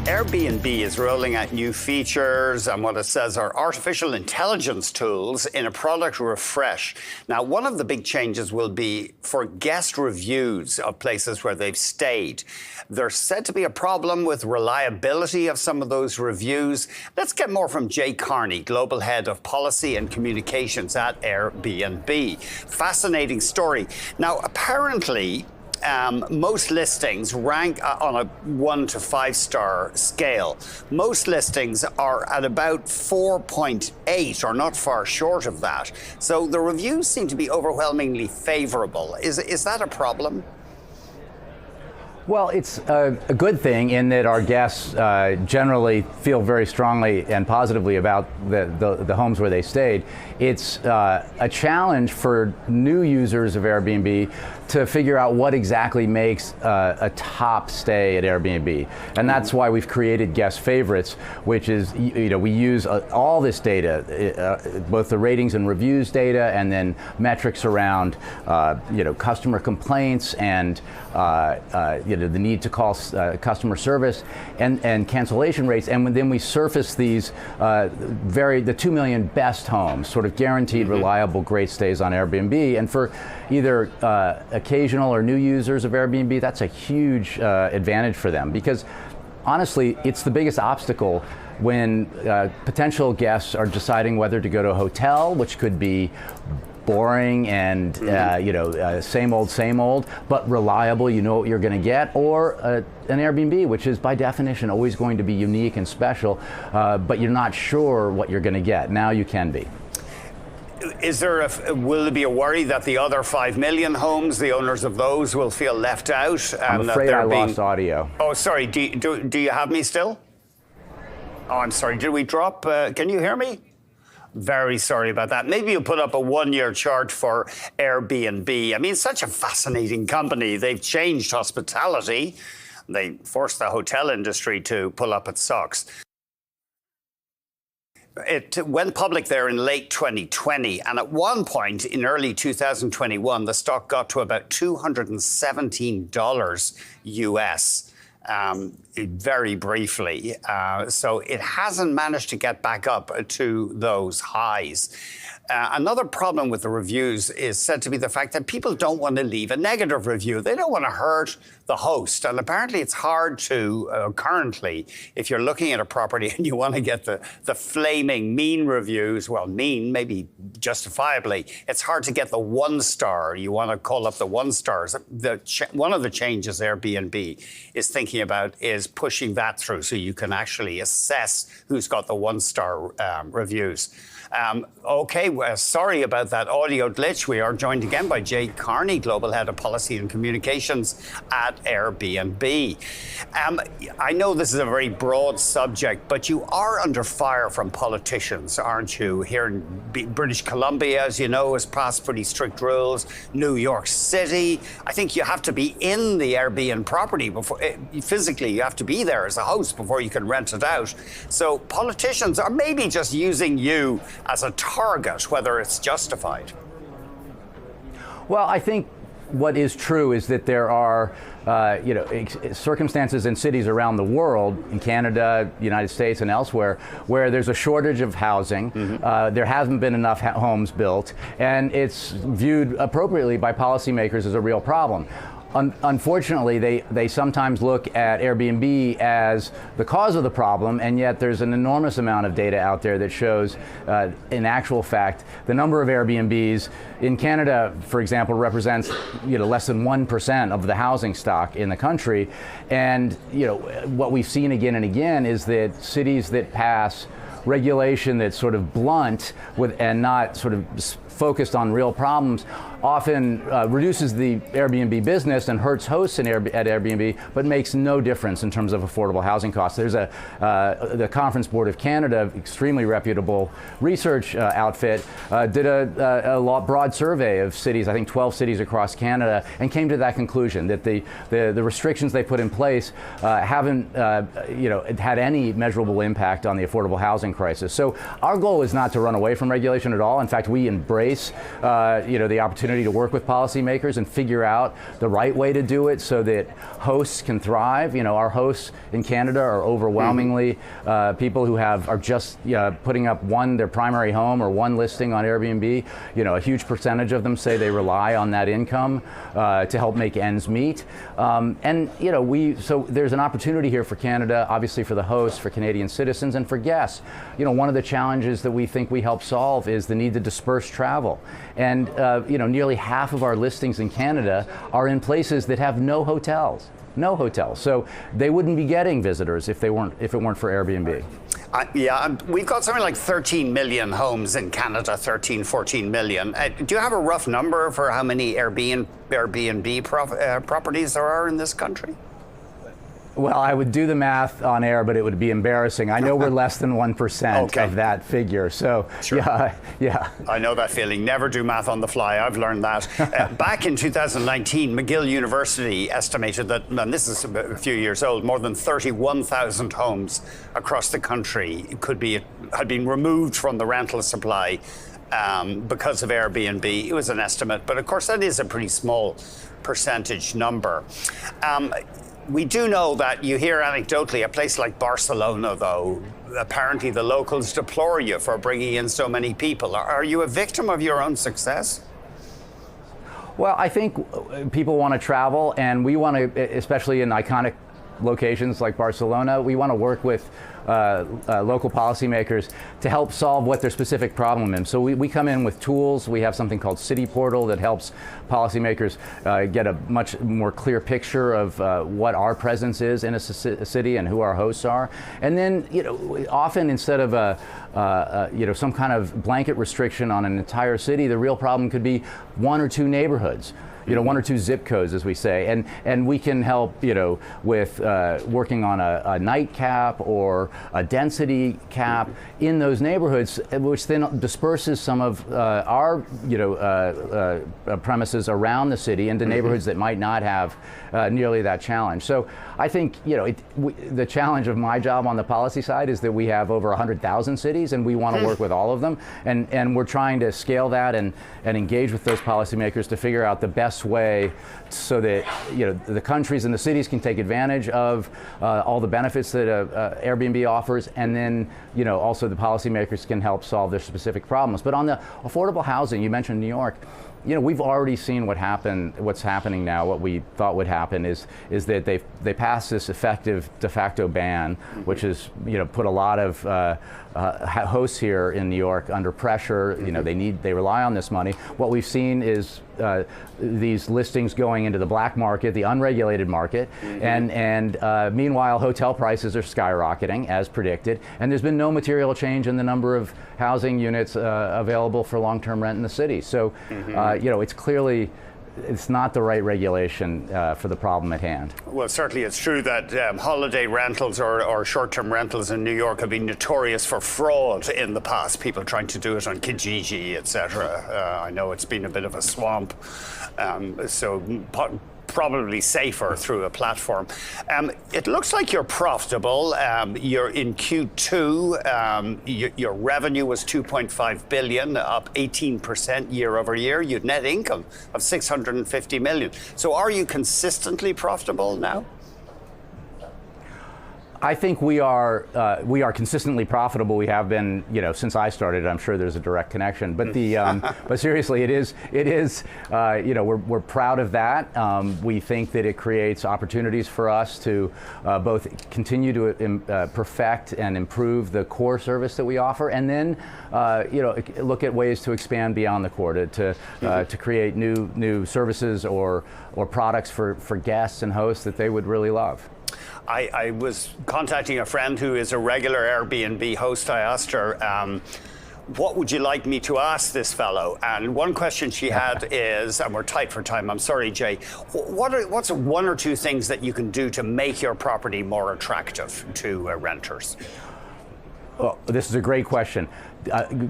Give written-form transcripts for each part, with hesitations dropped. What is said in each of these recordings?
Airbnb is rolling out new features and what it says are artificial intelligence tools in a product refresh. Now, one of the big changes will be for guest reviews of places where they've stayed. There's said to be a problem with reliability of some of those reviews. Let's get more from Jay Carney, Global Head of Policy and Communications at Airbnb. Fascinating story. Now, apparently, most listings rank on a 1 to 5 star scale. Most listings are at about 4.8 or not far short of that. So the reviews seem to be overwhelmingly favorable. Is that a problem? Well, it's a good thing in that our guests generally feel very strongly and positively about the homes where they stayed. It's a challenge for new users of Airbnb to figure out what exactly makes a top stay at Airbnb. And that's why we've created guest favorites, which is, we use all this data, both the ratings and reviews data, and then metrics around, customer complaints and, the need to call customer service and cancellation rates. And then we surface these the 2 million best homes, sort of guaranteed, reliable, great stays on Airbnb. And for either occasional or new users of Airbnb, that's a huge advantage for them, because honestly, it's the biggest obstacle when potential guests are deciding whether to go to a hotel, which could be boring and same old, but reliable, you know what you're going to get, or an Airbnb, which is by definition always going to be unique and special, but you're not sure what you're going to get. Now you can be. Will there be a worry that the other 5 million homes, the owners of those, will feel left out? I'm afraid I lost audio. Oh, sorry. Do you have me still? Oh, I'm sorry. Did we drop? Can you hear me? Very sorry about that. Maybe you put up a 1-year chart for Airbnb. I mean, it's such a fascinating company. They've changed hospitality. They forced the hotel industry to pull up its socks. It went public there in late 2020, and at one point in early 2021, the stock got to about $217 US. Very briefly. So it hasn't managed to get back up to those highs. Another problem with the reviews is said to be the fact that people don't want to leave a negative review. They don't want to hurt the host. And apparently it's hard to, currently, if you're looking at a property and you want to get the flaming mean reviews, well, mean, maybe justifiably, it's hard to get the 1 star. You want to call up the 1 stars. One of the changes Airbnb is thinking about is pushing that through so you can actually assess who's got the 1 star reviews. Sorry about that audio glitch. We are joined again by Jay Carney, Global Head of Policy and Communications at Airbnb. I know this is a very broad subject, but you are under fire from politicians, aren't you? Here in British Columbia, as you know, has passed pretty strict rules. New York City, I think you have to be in the Airbnb property before, physically, you have to be there as a host before you can rent it out. So politicians are maybe just using you as a target, whether it's justified. Well, I think what is true is that there are circumstances in cities around the world, in Canada, United States, and elsewhere, where there's a shortage of housing. There hasn't been enough homes built, and it's viewed appropriately by policymakers as a real problem. Unfortunately, they sometimes look at Airbnb as the cause of the problem, and yet there's an enormous amount of data out there that shows, in actual fact, the number of Airbnbs in Canada, for example, represents less than 1% of the housing stock in the country. And what we've seen again and again is that cities that pass regulation that's sort of blunt and not sort of focused on real problems often reduces the Airbnb business and hurts hosts at Airbnb, but makes no difference in terms of affordable housing costs. There's the Conference Board of Canada, extremely reputable research outfit, did a broad survey of cities, I think 12 cities across Canada, and came to that conclusion that the restrictions they put in place haven't had any measurable impact on the affordable housing crisis. So our goal is not to run away from regulation at all. In fact, we embrace embrace, the opportunity to work with policymakers and figure out the right way to do it so that hosts can thrive. Our hosts in Canada are overwhelmingly people who are just putting up their primary home or one listing on Airbnb. A huge percentage of them say they rely on that income to help make ends meet. So there's an opportunity here for Canada, obviously for the hosts, for Canadian citizens, and for guests. One of the challenges that we think we help solve is the need to disperse travel. And nearly half of our listings in Canada are in places that have no hotels. No hotels. So they wouldn't be getting visitors if it weren't for Airbnb. We've got something like 13 million homes in Canada, 14 million. Do you have a rough number for how many Airbnb properties there are in this country? Well, I would do the math on air, but it would be embarrassing. I know we're less than 1% of that figure. So, sure. Yeah. I know that feeling. Never do math on the fly. I've learned that. Back in 2019, McGill University estimated that, and this is a few years old, more than 31,000 homes across the country had been removed from the rental supply because of Airbnb. It was an estimate, but of course that is a pretty small percentage number. We do know that you hear anecdotally a place like Barcelona, though, apparently the locals deplore you for bringing in so many people. Are you a victim of your own success? Well, I think people want to travel, and we want to, especially in iconic locations like Barcelona, we want to work with local policymakers to help solve what their specific problem is. So we come in with tools. We have something called City Portal that helps policymakers get a much more clear picture of what our presence is in a city and who our hosts are. And then, often instead of some kind of blanket restriction on an entire city, the real problem could be one or two neighborhoods. One or two zip codes, as we say, and we can help, with working on a night cap or a density cap in those neighborhoods, which then disperses some of our, premises around the city into neighborhoods that might not have nearly that challenge. So I think, the challenge of my job on the policy side is that we have over 100,000 cities, and we want to work with all of them, and we're trying to scale that and engage with those policymakers to figure out the best way so that the countries and the cities can take advantage of all the benefits that Airbnb offers, and then also the policymakers can help solve their specific problems. But on the affordable housing, you mentioned New York. We've already seen what's happening now. What we thought would happen is that they passed this effective de facto ban, which has put a lot of hosts here in New York under pressure. They rely on this money. What we've seen is these listings going into the black market, the unregulated market, and meanwhile hotel prices are skyrocketing as predicted, and there's been no material change in the number of housing units available for long-term rent in the city. So it's clearly it's not the right regulation for the problem at hand. Well, certainly it's true that holiday rentals or short-term rentals in New York have been notorious for fraud in the past, people trying to do it on Kijiji, etc. I know it's been a bit of a swamp, so probably safer through a platform. It looks like you're profitable. You're in Q2. Your revenue was 2.5 billion, up 18% year over year. You had net income of 650 million. So are you consistently profitable now? I think we are consistently profitable. We have been, since I started. I'm sure there's a direct connection. But but seriously, it is. We're proud of that. We think that it creates opportunities for us to both continue to perfect and improve the core service that we offer, and then look at ways to expand beyond the core to create new services or products for guests and hosts that they would really love. I was contacting a friend who is a regular Airbnb host. I asked her, what would you like me to ask this fellow? And one question she had is, and we're tight for time, I'm sorry, Jay, what's one or two things that you can do to make your property more attractive to renters? Well, this is a great question.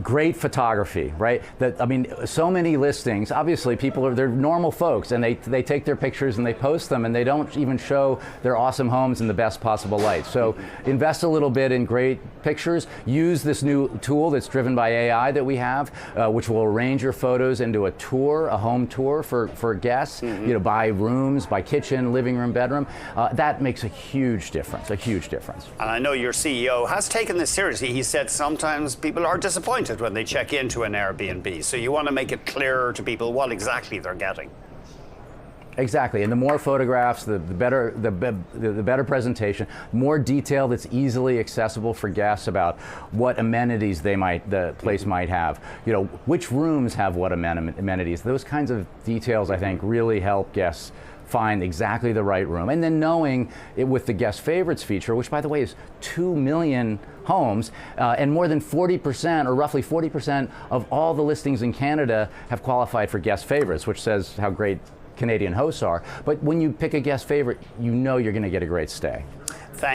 Great photography, right? I mean, so many listings. Obviously, they're normal folks, and they take their pictures and they post them, and they don't even show their awesome homes in the best possible light. So, invest a little bit in great pictures. Use this new tool that's driven by AI that we have, which will arrange your photos into a home tour for guests. You know, by rooms, by kitchen, living room, bedroom. That makes a huge difference. A huge difference. And I know your CEO has taken this seriously. He said sometimes people are disappointed when they check into an Airbnb. So you want to make it clearer to people what exactly they're getting. Exactly, and the more photographs, the better presentation, more detail that's easily accessible for guests about what amenities the place might have. You know, which rooms have what amenities. Those kinds of details, I think, really help guests find exactly the right room. And then knowing it with the guest favorites feature, which by the way is 2 million homes, and more than 40% or roughly 40% of all the listings in Canada have qualified for guest favorites, which says how great Canadian hosts are. But when you pick a guest favorite, you know you're going to get a great stay.